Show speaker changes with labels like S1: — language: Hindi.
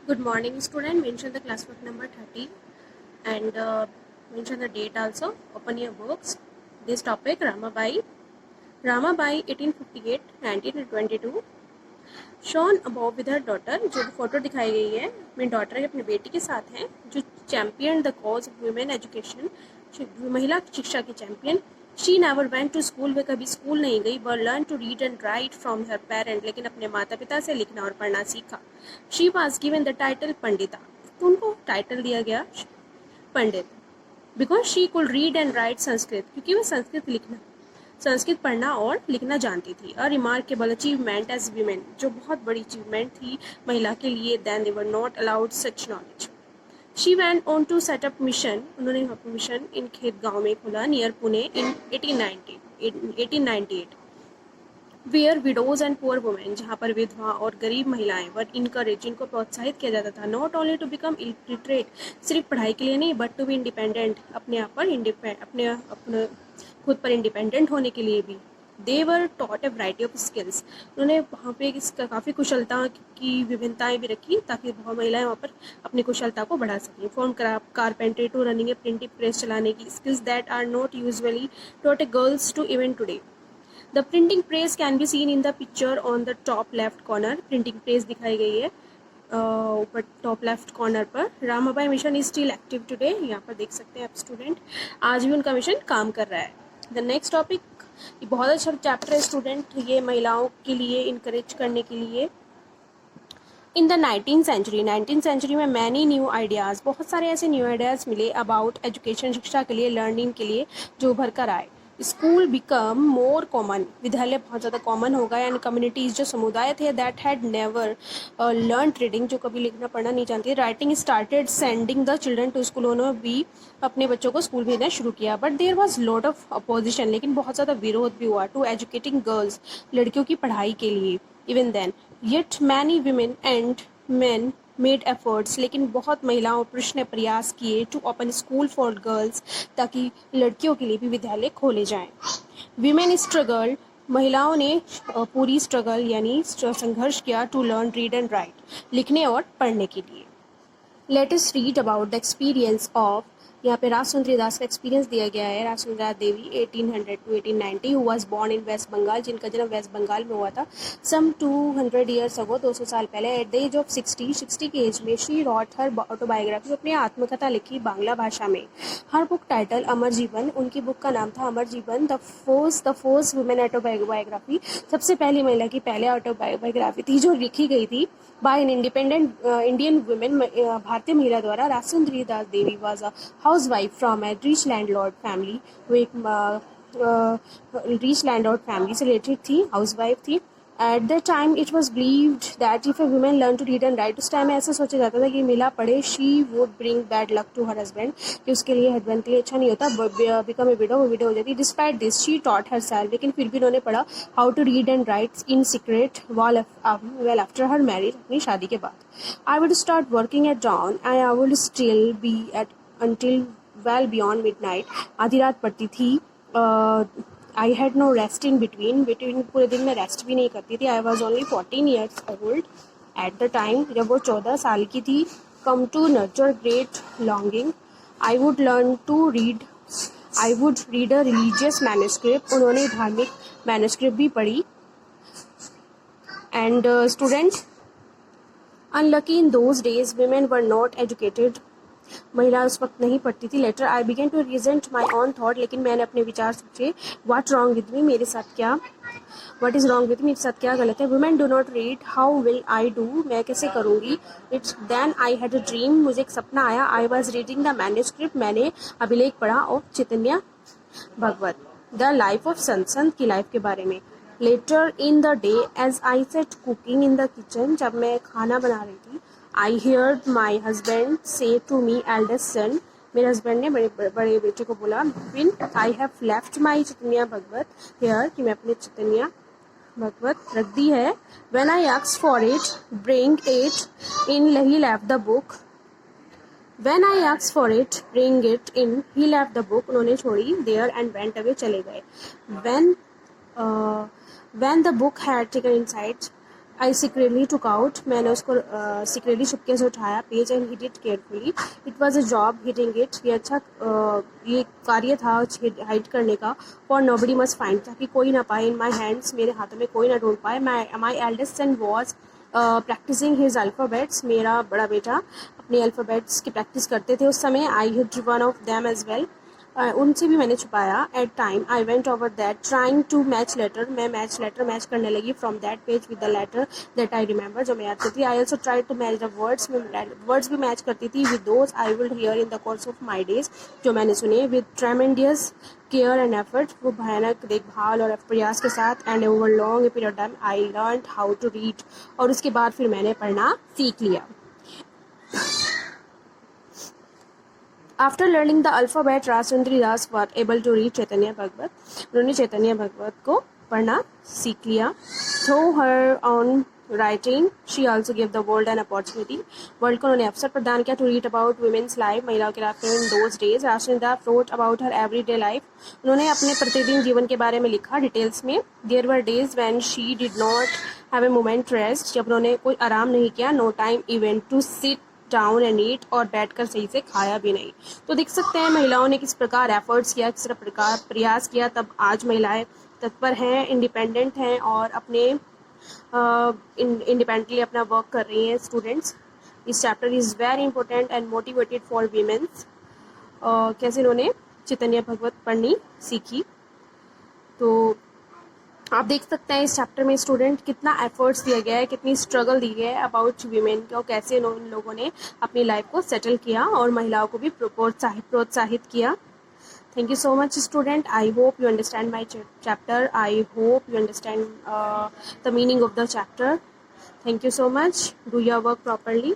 S1: Good morning, student. Mention the classwork number 30 and mention the date also. Open your books. This topic Ramabai. Ramabai 1858-1922. Shown above with her daughter. जो फोटो दिखाई गई है मेरी डॉटर अपनी बेटी के साथ है जो champion the cause of women education, महिला शिक्षा की champion. She never went to school, वे कभी स्कूल नहीं गई, but learn to read and write from her parent, लेकिन अपने माता पिता से लिखना और पढ़ना सीखा. She was given the title Pandita, तो उनको टाइटल दिया गया Pandit. Because she could read and write Sanskrit, क्योंकि वह संस्कृत पढ़ना और लिखना जानती थी. A remarkable achievement as women, जो बहुत बड़ी अचीवमेंट थी महिला के लिए. Then they were not allowed such knowledge. She went on to set up mission, उन्होंने मिशन इन खेत गांव में खोला near Pune in 1898. Where widows and poor women, जहाँ पर विधवा और गरीब महिलाएं वर इनकरेज, जिनको प्रोत्साहित किया जाता था. Not only to become illiterate, सिर्फ पढ़ाई के लिए नहीं, बट टू बी इंडिपेंडेंट, अपने आप पर अपने खुद पर इंडिपेंडेंट होने के लिए भी. They were taught a variety of skills, उन्होंने वहाँ पे काफ़ी कुशलता की विभिन्नताएं भी रखी ताकि बहुत महिलाएं वहाँ पर अपनी कुशलता को बढ़ा सकें. From carpentry to running a printing press चलाने की skills that are not usually taught a girls to even today. The printing press can be seen in the picture on the top left corner. Printing press दिखाई गई है ऊपर टॉप लेफ्ट कॉर्नर पर. Ramabai mission is still active today, यहाँ पर देख सकते हैं आप स्टूडेंट, आज भी उनका मिशन काम कर रहा है. द नेक्स्ट टॉपिक, ये बहुत अच्छा चैप्टर है स्टूडेंट, ये महिलाओं के लिए इनकरेज करने के लिए. इन द 19th सेंचुरी में मैनी न्यू आइडियाज़, बहुत सारे ऐसे न्यू आइडियाज़ मिले अबाउट एजुकेशन, शिक्षा के लिए, लर्निंग के लिए, जो उभर कर आए. स्कूल बिकम मोर कॉमन, विद्यालय बहुत ज़्यादा कॉमन हो गया. एंड कम्युनिटीज़, जो समुदाय थे that had never learn reading, जो कभी लिखना पढ़ना नहीं जानती, writing started sending the children to school, उन्होंने भी अपने बच्चों को स्कूल भेजना शुरू किया. But there was lot of opposition, लेकिन बहुत ज़्यादा विरोध भी हुआ टू एजुकेटिंग गर्ल्स, लड़कियों की पढ़ाई के लिए. Even then yet many women and men made efforts, लेकिन बहुत महिलाओं पुरुष ने प्रयास किए to open school for girls, ताकि लड़कियों के लिए भी विद्यालय खोले जाएं. वीमेन स्ट्रगल, महिलाओं ने पूरी स्ट्रगल यानी संघर्ष किया to learn read and write, लिखने और पढ़ने के लिए. Let us read about the experience of, यहाँ पे राजसुंदरी दास का एक्सपीरियंस दिया गया है. Rajsundara Devi 1800 to 1890 who was born in West Bengal, जिनका जन्म वेस्ट बंगाल में हुआ था. सम 200 ईयर्स अगो, 200 साल पहले. एट द एज ऑफ 60 की एज में शी रॉट हर ऑटोबायोग्राफी, अपनी आत्मकथा लिखी बांग्ला भाषा में. हर बुक टाइटल अमर जीवन, उनकी बुक का नाम था अमर जीवन. द फर्स्ट वुमेन ऑटोबायोग्राफी, सबसे पहली महिला की पहले ऑटोबायोग्राफी थी जो लिखी गई थी by an independent Indian women, भारतीय महिला द्वारा. Rajsundari Das Devi was a housewife from a rich landlord family, वो एक रिच लैंडलॉर्ड फैमिली से रिलेटेड थी, हाउसवाइफ थी. At the time it was believed that if a women learn to read and write, उस टाइम में ऐसा सोचा जाता था कि महिला पढ़े, she would bring bad luck to her husband, कि उसके लिए हस्बैंड के लिए अच्छा नहीं होता, बिकम ए विडो, वो विडो हो जाती. Despite this she taught herself, लेकिन फिर भी उन्होंने पढ़ा how to read and write in secret well after her marriage, अपनी शादी के बाद. I would start working at dawn and I would still be at until well beyond midnight. आधी रात पढ़ती थी. I had no rest in between, पूरे दिन में रेस्ट भी नहीं करती थी. I was only 14 years old at the time, जब वो 14 साल की थी. Come to nurture great longing, I would learn to read, I would read a religious manuscript, उन्होंने धार्मिक मैन्युस्क्रिप्ट भी पढ़ी. And student, unlucky in those days women were not educated, महिला उस वक्त नहीं पढ़ती थी. Later I began to regent my own thought, लेकिन मैंने अपने विचार सोचे. व्हाट रॉन्ग विद मी, मेरे साथ क्या, what is wrong with me, मेरे साथ क्या गलत है. Women do not read, how will I do, मैं कैसे करूँगी. It's then I had a dream, मुझे एक सपना आया. I was reading the manuscript, मैंने अभिलेख पढ़ा of Chaitanya Bhagavat, the life of संत की लाइफ के बारे में. Later in the day as I sat cooking in the kitchen, जब मैं खाना बना रही थी, I heard my husband say to me eldest son, मेरे हस्बैंड ने बड़े बेटे को बोला, when I have left my Chaitanya Bhagavat here, कि मैं अपने चैतन्य भगवत रख दी है. When I asked for it bring it in, he left the book. When I asked for it, bring it in, he left the book, उन्होंने छोड़ी, there and went away, चले गए. When the book had taken inside, I secretly took out, मैंने उसको secretly चुपके से उठाया page and hid it carefully. It was a job hiding it. ये कार्य था हाइड करने का. For nobody must find, ताकि कोई ना पाए. In my hands, मेरे हाथों में कोई ना ढूंढ पाए. My eldest son was practicing his alphabets. मेरा बड़ा बेटा अपने अल्फ़ाबेट्स की प्रैक्टिस करते थे उस समय. I hid one of them as well. उनसे भी मैंने छुपाया. At time I went over that trying to match letter, मैं मैच करने लगी from that page with the letter that I remember, जो मैं याद करती. I also try to match the words, में वर्ड्स भी मैच करती थी with those I will hear in the course of my days, जो मैंने सुने. With tremendous care and effort, वो भयानक देखभाल और प्रयास के साथ. And over long period time I learn how to read, और उसके बाद फिर मैंने पढ़ना सीख लिया. After learning the alphabet, Rajchandri Das were able to read Chaitanya Bhagwat, उन्होंने चैतन्य भगवत को पढ़ना सीख लिया. Through her on writing she also give the world an opportunity, world को उन्होंने अवसर प्रदान किया. To read about women's life, महिलाओं के life in those days. Rajchandra Das wrote about her every day life, उन्होंने अपने प्रतिदिन जीवन के बारे में लिखा डिटेल्स में. There were days when she did not have a moment rest, जब उन्होंने कोई आराम नहीं किया. No time even to sit down and eat, और बैठकर सही से खाया भी नहीं. तो देख सकते हैं महिलाओं ने किस प्रकार एफर्ट्स किया, किस प्रकार प्रयास किया. तब आज महिलाएं तत्पर हैं, इंडिपेंडेंट हैं और अपने इंडिपेंडेंटली अपना वर्क कर रही हैं. Students, this chapter is very important and motivated for women's. कैसे इन्होंने चैतन्य भगवत पढ़नी सीखी. तो आप देख सकते हैं इस चैप्टर में स्टूडेंट कितना एफर्ट्स दिया गया है, कितनी स्ट्रगल दी गई है अबाउट वीमेन को, कैसे इन लोगों ने अपनी लाइफ को सेटल किया और महिलाओं को भी प्रोत्साहित किया. Thank you so much student. I hope you understand my chapter. I hope you understand the meaning of the chapter. Thank you so much. Do your work properly.